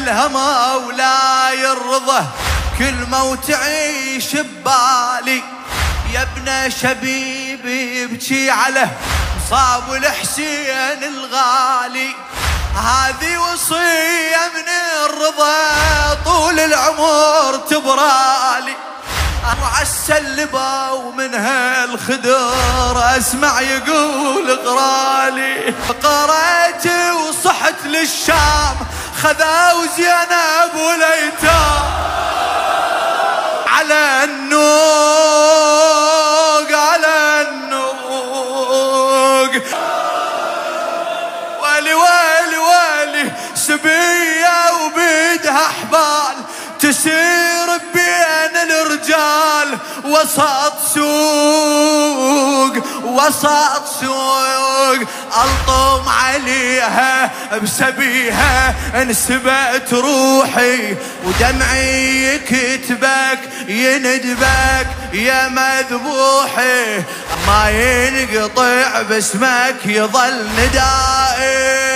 الهمى ولا يرضى، كل موت يعيش ببالي. يا ابن شبيبي يبكي على مصاب الحسين الغالي، هذه وصية من الرضا طول العمر تبرالي. وعالسلبة ومنها الخدر اسمع يقول اقرالي. قريت وصحت للشام خذوا زينب والايتام، على النوق على النوق. والي والي والي سبية وبيدها حبال تسير بين الرجال وسط سوق وسط سوق. الطم عليها بسبيها انسبت روحي، ودمعي يكتبك يندبك يا مذبوحي، ما ينقطع باسمك يظل ندائي.